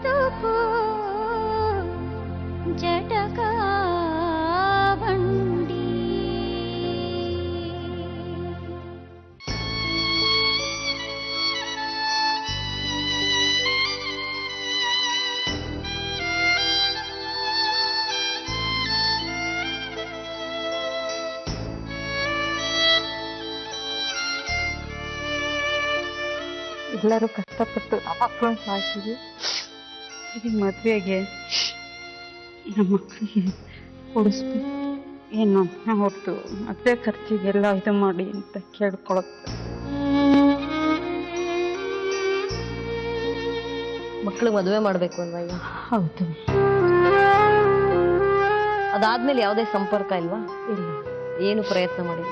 ಬದುಕು ಜಟಕ ಬಂಡಿ. ಎಲ್ಲರೂ ಕಷ್ಟಪಟ್ಟು ಮಕ್ಕಳನ್ನ ಸಾಕಿದ್ವಿ. ಈಗ ಮದುವೆಗೆ ನಮ್ಮ ಮಕ್ಕಳಿಗೆ ಕೊಡಿಸ್ಬೇಕು ಏನು ಹೊರತು ಮದುವೆ ಖರ್ಚಿಗೆಲ್ಲ ಇದು ಮಾಡಿ ಅಂತ ಕೇಳ್ಕೊಳತ್ತೆ. ಮಕ್ಳಿಗೆ ಮದುವೆ ಮಾಡ್ಬೇಕು ಅಲ್ವಾ ಈಗ? ಹೌದು. ಅದಾದ್ಮೇಲೆ ಯಾವುದೇ ಸಂಪರ್ಕ ಇಲ್ವಾ? ಇಲ್ಲ. ಏನು ಪ್ರಯತ್ನ ಮಾಡಿಲ್ಲ?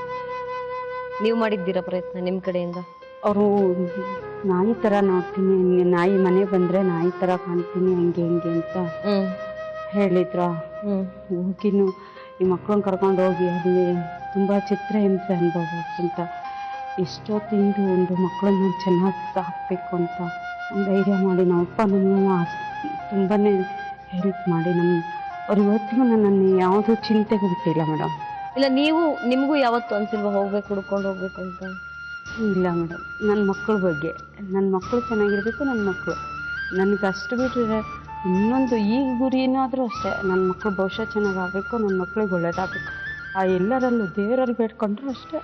ನೀವು ಮಾಡಿದ್ದೀರಾ ಪ್ರಯತ್ನ ನಿಮ್ಮ ಕಡೆಯಿಂದ? ಅವರು ನಾಯಿ ಥರ ನೋಡ್ತೀನಿ, ನಾಯಿ ಮನೆ ಬಂದರೆ ನಾಯಿ ಥರ ಕಾಣ್ತೀನಿ, ಹಂಗೆ ಹಿಂಗೆ ಅಂತ ಹೇಳಿದ್ರ. ಹೋಗಿನು ಈ ಮಕ್ಕಳನ್ನ ಕರ್ಕೊಂಡು ಹೋಗಿ ಅಲ್ಲಿ ತುಂಬ ಚಿತ್ರಹಿಂಸೆ ಅನುಭವಿಸ್ಕೊಂತ ಎಷ್ಟೋ ತಿಂದು ಒಂದು ಮಕ್ಕಳನ್ನ ಚೆನ್ನಾಗಿ ಸಾಕಬೇಕು ಅಂತ ಧೈರ್ಯ ಮಾಡಿ ನಮ್ಮಪ್ಪ ನಮ್ಮಮ್ಮ ತುಂಬಾ ಹೆಲ್ಪ್ ಮಾಡಿ ಅವ್ರು ಇವತ್ತಿಗೂ ನನ್ನನ್ನು ಯಾವುದೂ ಚಿಂತೆಗೆ ಬಿಟ್ಟಿಲ್ಲ ಮೇಡಮ್. ಇಲ್ಲ ನಿಮಗೂ ಯಾವತ್ತು ಅನ್ಸಿಲ್ವಾ ಹೋಗ್ಬೇಕು ಹುಡ್ಕೊಂಡು ಹೋಗ್ಬೇಕು ಅಂತ? ಇಲ್ಲ ಮೇಡಮ್, ನನ್ನ ಮಕ್ಕಳ ಬಗ್ಗೆ ನನ್ನ ಮಕ್ಕಳು ಚೆನ್ನಾಗಿರ್ಬೇಕು. ನನ್ನ ಮಕ್ಕಳು ನನಗೆ ಅಷ್ಟು ಬಿಟ್ಟರೆ ಇನ್ನೊಂದು ಈ ಗುರಿನಾದರೂ ಅಷ್ಟೇ, ನನ್ನ ಮಕ್ಕಳು ಭವಿಷ್ಯ ಚೆನ್ನಾಗಾಗಬೇಕು, ನನ್ನ ಮಕ್ಳಿಗೆ ಒಳ್ಳೇದಾಗಬೇಕು. ಆ ಎಲ್ಲರಲ್ಲೂ ದೇವರಲ್ಲಿ ಬೇಡ್ಕೊಂಡ್ರು ಅಷ್ಟೇ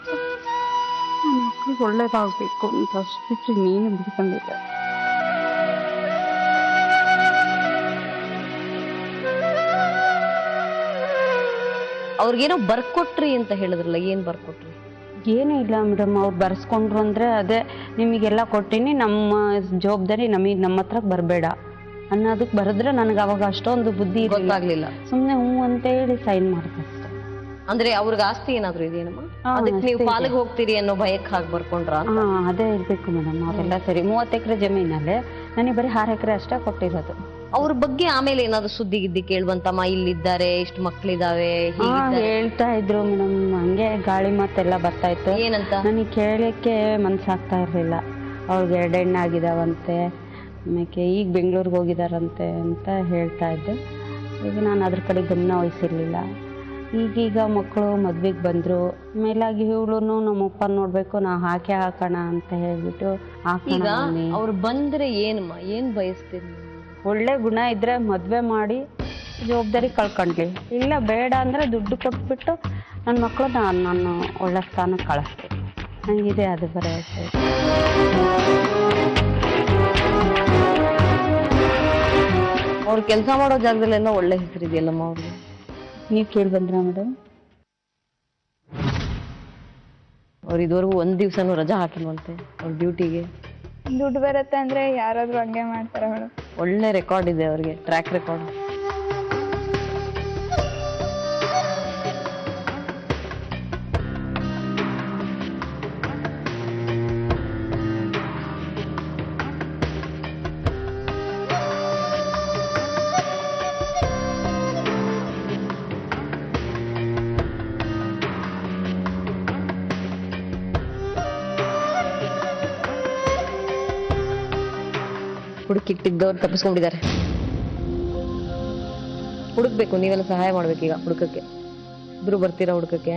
ನನ್ನ ಮಕ್ಳಿಗೆ ಒಳ್ಳೇದಾಗಬೇಕು ಅಂತ ಅಷ್ಟು ಬಿಟ್ಟರೆ ನೀನು ಬಿಡ್ಕೊಂಡಿಲ್ಲ. ಅವ್ರಿಗೇನೋ ಬರ್ಕೊಟ್ರಿ ಅಂತ ಹೇಳಿದ್ರಲ್ಲ, ಏನು ಬರ್ಕೊಟ್ರಿ? ಏನೂ ಇಲ್ಲ ಮೇಡಮ್, ಅವ್ರು ಬರ್ಸ್ಕೊಂಡ್ರು ಅಂದರೆ ಅದೇ ನಿಮಗೆಲ್ಲ ಕೊಟ್ಟಿನಿ, ನಮ್ಮ ಜವಾಬ್ದಾರಿ ನಮ್ಮ ಹತ್ರ ಬರಬೇಡ ಅನ್ನೋದಕ್ಕೆ ಬರೆದ್ರೆ ನನಗೆ ಅವಾಗ ಅಷ್ಟೊಂದು ಬುದ್ಧಿ ಗೊತ್ತಾಗ್ಲಿಲ್ಲ. ಸುಮ್ಮನೆ ಹ್ಞೂ ಅಂತ ಹೇಳಿ ಸೈನ್ ಮಾಡಿದೆ ಅಷ್ಟೇ. ಅಂದ್ರೆ ಅವ್ರಿಗೆ ಆಸ್ತಿ ಏನಾದ್ರು ಇದೆಯೇನಮ್ಮ? ಅದಕ್ಕೆ ನೀವು ಪಾಲಿಗೆ ಹೋಗ್ತೀರಿ ಅನ್ನೋ ಭಯಕ್ಕೆ ಹಾಗೆ ಬರ್ಕೊಂಡ್ರ? ಅದೇ ಇರ್ಬೇಕು ಮೇಡಮ್. ಅವೆಲ್ಲ ಸರಿ. 30 ಎಕರೆ ಜಮೀನಲ್ಲಿ ನನಗೆ ಬರೀ 6 ಎಕರೆ ಅಷ್ಟೇ ಕೊಟ್ಟಿರೋದು. ಅವ್ರ ಬಗ್ಗೆ ಆಮೇಲೆ ಏನಾದ್ರು ಸುದ್ದಿ ಗಿದ್ದಿ ಕೇಳುವಂತಮ್ಮ, ಇಲ್ಲಿದ್ದಾರೆ ಇಷ್ಟು ಮಕ್ಳಿದಾವೆ ಹೇಳ್ತಾ ಇದ್ರು ಮೇಡಮ್. ಹಂಗೆ ಗಾಳಿ ಮಾತೆಲ್ಲ ಬರ್ತಾ ಇತ್ತು. ಏನಂತ? ನನಗೆ ಕೇಳಕ್ಕೆ ಮನ್ಸಾಗ್ತಾ ಇರ್ಲಿಲ್ಲ. ಅವ್ರಿಗೆ 2 ಹೆಣ್ಣಾಗಿದ್ದಾವಂತೆ, ಆಮೇಲೆ ಈಗ ಬೆಂಗಳೂರಿಗೆ ಹೋಗಿದಾರಂತೆ ಅಂತ ಹೇಳ್ತಾ ಇದ್ದು. ಈಗ ನಾನು ಅದ್ರ ಕಡೆ ಗಮನ ವಹಿಸಿರ್ಲಿಲ್ಲ. ಈಗೀಗ ಮಕ್ಕಳು ಮದ್ವೆಗೆ ಬಂದ್ರು, ಮೇಲಾಗಿ ಇವಳು ನಮ್ಮಪ್ಪ ನೋಡ್ಬೇಕು, ನಾ ಹಾಕೋಣ ಅಂತ ಹೇಳ್ಬಿಟ್ಟು ಈಗ ಅವ್ರು ಬಂದ್ರೆ ಏನ್ ಬಯಸ್ತೀರಿ? ಒಳ್ಳೆ ಗುಣ ಇದ್ರೆ ಮದ್ವೆ ಮಾಡಿ ಜವಾಬ್ದಾರಿ ಕಳ್ಕೊಂಡ್ಲಿ, ಇಲ್ಲ ಬೇಡ ಅಂದ್ರೆ ದುಡ್ಡು ಕೊಟ್ಬಿಟ್ಟು ನನ್ನ ಮಕ್ಕಳು ನಾನು ಒಳ್ಳೆ ಸ್ಥಾನಕ್ಕೆ ಕಳಿಸ್ತೀನಿ. ನಂಗಿದೆ ಅದು ಭರವಸೆ. ಅವ್ರು ಕೆಲಸ ಮಾಡೋ ಜಾಗದಲ್ಲೆಲ್ಲ ಒಳ್ಳೆ ಹೆಸರಿದೆಯಲ್ಲಮ್ಮ ಅವ್ರಿಗೆ. ನೀವು ಕೇಳಿ ಬಂದ್ರ ಮೇಡಮ್? ಅವ್ರು ಇದುವರೆಗೂ ಒಂದ್ ದಿವ್ಸನೂ ರಜಾ ಹಾಕಿಲ್ವಂತೆ ಅವ್ರ ಡ್ಯೂಟಿಗೆ. ದುಡ್ಡು ಬರುತ್ತೆ ಅಂದ್ರೆ ಯಾರಾದ್ರೂ ಹಂಗೆ ಮಾಡ್ತಾರೆ ಮೇಡಮ್. ಒಳ್ಳೆ ರೆಕಾರ್ಡ್ ಇದೆ ಅವ್ರಿಗೆ, ಟ್ರ್ಯಾಕ್ ರೆಕಾರ್ಡ್. ಹುಡುಕಿಟ್ಟಿದ್ದವ್ರು ತಪ್ಪಿಸ್ಕೊಂಡಿದ್ದಾರೆ. ಹುಡುಕ್ಬೇಕು, ನೀವೆಲ್ಲ ಸಹಾಯ ಮಾಡ್ಬೇಕೀಗ ಹುಡುಕಕ್ಕೆ. ಇಬ್ರು ಬರ್ತೀರಾ ಹುಡುಕಕ್ಕೆ?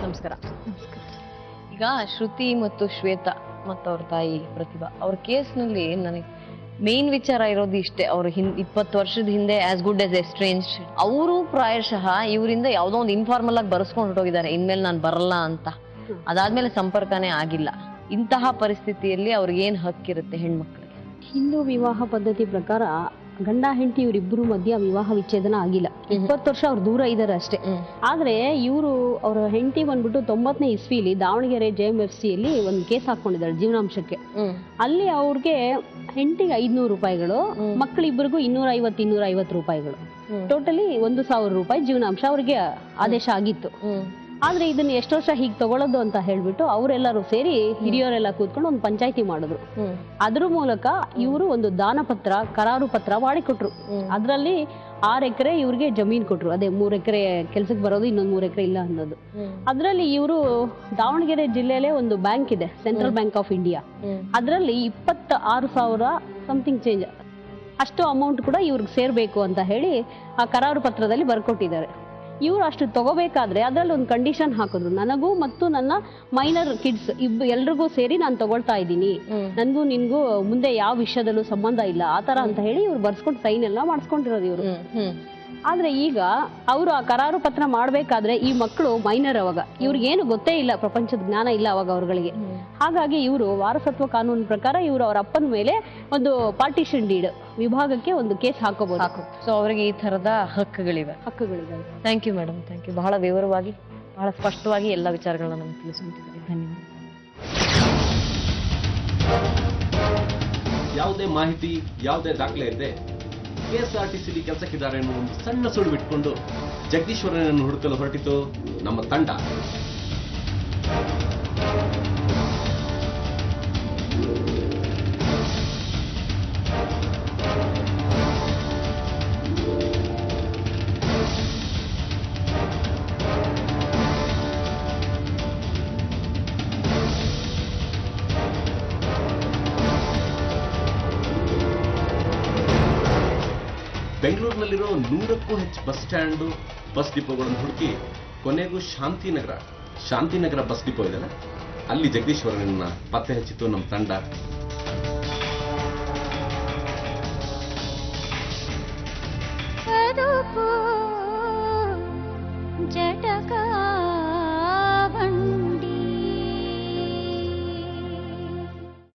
ನಮಸ್ಕಾರ. ಈಗ ಶ್ರುತಿ ಮತ್ತು ಶ್ವೇತಾ ಮತ್ತು ಅವ್ರ ತಾಯಿ ಪ್ರತಿಭಾ ಅವ್ರ ಕೇಸ್ನಲ್ಲಿ ನನಗೆ ಮೇನ್ ವಿಚಾರ ಇರೋದು ಇಷ್ಟೇ. ಅವ್ರು 20 ವರ್ಷದ ಹಿಂದೆ ಆಸ್ ಗುಡ್ ಆಸ್ ಎಸ್ಟ್ರೇಂಜ್. ಅವರು ಪ್ರಾಯಶಃ ಇವರಿಂದ ಯಾವುದೋ ಒಂದು ಇನ್ಫಾರ್ಮಲ್ ಆಗಿ ಬರ್ಸ್ಕೊಂಡು ಹೊರಟೋಗಿದ್ದಾರೆ, ಇನ್ಮೇಲೆ ನಾನು ಬರಲ್ಲ ಅಂತ. ಅದಾದ್ಮೇಲೆ ಸಂಪರ್ಕನೇ ಆಗಿಲ್ಲ. ಇಂತಹ ಪರಿಸ್ಥಿತಿಯಲ್ಲಿ ಅವ್ರಿಗೆ ಏನ್ ಹಕ್ಕಿರುತ್ತೆ ಹೆಣ್ಮಕ್ಳಿಗೆ? ಹಿಂದೂ ವಿವಾಹ ಪದ್ಧತಿ ಪ್ರಕಾರ ಗಂಡ ಹೆಂಡತಿ ಇವರಿಬ್ಬರು ಮಧ್ಯ ವಿವಾಹ ವಿಚ್ಛೇದನ ಆಗಿಲ್ಲ. 20 ವರ್ಷ ಅವ್ರು ದೂರ ಇದ್ದಾರೆ ಅಷ್ಟೇ. ಆದ್ರೆ ಇವರು ಅವರ ಹೆಂಡತಿ ಬಂದ್ಬಿಟ್ಟು 90ನೇ ಇಸ್ವಿಲಿ ದಾವಣಗೆರೆ JMFC ಯಲ್ಲಿ ಒಂದು ಕೇಸ್ ಹಾಕೊಂಡಿದ್ದಾರೆ ಜೀವನಾಂಶಕ್ಕೆ. ಅಲ್ಲಿ ಅವ್ರಿಗೆ ಹೆಂಡತಿಗೆ 500 ರೂಪಾಯಿಗಳು, ಮಕ್ಕಳಿಬ್ಬರಿಗೂ 250 ರೂಪಾಯಿಗಳು, ಟೋಟಲಿ 1000 ರೂಪಾಯಿ ಜೀವನಾಂಶ ಅವ್ರಿಗೆ ಆದೇಶ ಆಗಿತ್ತು. ಆದ್ರೆ ಇದನ್ನ ಎಷ್ಟು ವರ್ಷ ಹೀಗೆ ತಗೊಳ್ಳೋದು ಅಂತ ಹೇಳ್ಬಿಟ್ಟು ಅವರೆಲ್ಲರೂ ಸೇರಿ ಹಿರಿಯರೆಲ್ಲ ಕೂತ್ಕೊಂಡು ಒಂದು ಪಂಚಾಯತಿ ಮಾಡಿದ್ರು. ಅದ್ರ ಮೂಲಕ ಇವರು ಒಂದು ದಾನ ಪತ್ರ, ಕರಾರು ಪತ್ರ ಮಾಡಿಕೊಟ್ರು. ಅದರಲ್ಲಿ 6 ಎಕರೆ ಇವ್ರಿಗೆ ಜಮೀನ್ ಕೊಟ್ರು. ಅದೇ 3 ಎಕರೆ ಕೆಲ್ಸಕ್ಕೆ ಬರೋದು, ಇನ್ನೊಂದು 3 ಎಕರೆ ಇಲ್ಲ ಅನ್ನೋದು. ಅದ್ರಲ್ಲಿ ಇವರು ದಾವಣಗೆರೆ ಜಿಲ್ಲೆಯಲ್ಲೇ ಒಂದು ಬ್ಯಾಂಕ್ ಇದೆ, ಸೆಂಟ್ರಲ್ ಬ್ಯಾಂಕ್ ಆಫ್ ಇಂಡಿಯಾ. ಅದರಲ್ಲಿ 26,000 ಸಮಥಿಂಗ್ ಚೇಂಜ್ ಅಷ್ಟು ಅಮೌಂಟ್ ಕೂಡ ಇವ್ರಿಗೆ ಸೇರ್ಬೇಕು ಅಂತ ಹೇಳಿ ಆ ಕರಾರು ಪತ್ರದಲ್ಲಿ ಬರ್ಕೊಟ್ಟಿದ್ದಾರೆ. ಇವ್ರು ಅಷ್ಟು ತಗೋಬೇಕಾದ್ರೆ ಅದರಲ್ಲಿ ಒಂದು ಕಂಡೀಷನ್ ಹಾಕಿದ್ರು, ನನಗೂ ಮತ್ತು ನನ್ನ ಮೈನರ್ ಕಿಡ್ಸ್ ಎಲ್ರಿಗೂ ಸೇರಿ ನಾನು ತಗೊಳ್ತಾ ಇದ್ದೀನಿ, ನನ್ಗೂ ನಿನ್ಗೂ ಮುಂದೆ ಯಾವ ವಿಷಯದಲ್ಲೂ ಸಂಬಂಧ ಇಲ್ಲ ಆ ತರ ಅಂತ ಹೇಳಿ ಇವ್ರು ಬರ್ಸ್ಕೊಂಡು ಸೈನ್ ಎಲ್ಲ ಮಾಡಿಸ್ಕೊಂಡಿರೋದು ಇವರು. ಆದ್ರೆ ಈಗ ಅವರು ಆ ಕರಾರು ಪತ್ರ ಮಾಡ್ಬೇಕಾದ್ರೆ ಈ ಮಕ್ಕಳು ಮೈನರ್, ಅವಾಗ ಇವ್ರಿಗೇನು ಗೊತ್ತೇ ಇಲ್ಲ, ಪ್ರಪಂಚದ ಜ್ಞಾನ ಇಲ್ಲ ಅವಾಗ ಅವ್ರಗಳಿಗೆ. ಹಾಗಾಗಿ ಇವರು ವಾರಸತ್ವ ಕಾನೂನು ಪ್ರಕಾರ ಇವರು ಅವ್ರ ಅಪ್ಪನ ಮೇಲೆ ಒಂದು ಪಾರ್ಟಿಷನ್ ಡೀಡ್ ವಿಭಾಗಕ್ಕೆ ಒಂದು ಕೇಸ್ ಹಾಕೋಬಹುದು. ಸೊ ಅವರಿಗೆ ಈ ತರದ ಹಕ್ಕುಗಳಿವೆ. Thank you madam, thank you. ಬಹಳ ವಿವರವಾಗಿ, ಬಹಳ ಸ್ಪಷ್ಟವಾಗಿ ಎಲ್ಲ ವಿಚಾರಗಳನ್ನ ನಮ್ಗೆ ತಿಳಿಸ್ಬಿಟ್ಟಿದ್ದೀರಿ. ಧನ್ಯವಾದ. ಯಾವುದೇ ಮಾಹಿತಿ, ಯಾವುದೇ ದಾಖಲೆ ಇದೆ KSRTCಲಿ ಕೆಲಸಕ್ಕಿದ್ದಾರೆ ಅನ್ನೋ ಒಂದು ಸಣ್ಣ ಸುಳ್ಳು ಬಿಟ್ಕೊಂಡು ಜಗದೀಶ್ವರನನ್ನು ಹುಡುಕಲು ಹೊರಟಿತು ನಮ್ಮ ತಂಡ. ಬೆಂಗಳೂರಿನಲ್ಲಿರೋ 100ಕ್ಕೂ ಹೆಚ್ಚು ಬಸ್ ಸ್ಟ್ಯಾಂಡು, ಬಸ್ ಡಿಪೋಗಳನ್ನು ಹುಡುಕಿ ಕೊನೆಗೂ ಶಾಂತಿನಗರ ಬಸ್ ಡಿಪೋ ಇದೆಯಲ್ಲ, ಅಲ್ಲಿ ಜಗದೀಶ್ವರನನ್ನ ಪತ್ತೆ ಹಚ್ಚಿತು ನಮ್ಮ ತಂಡ.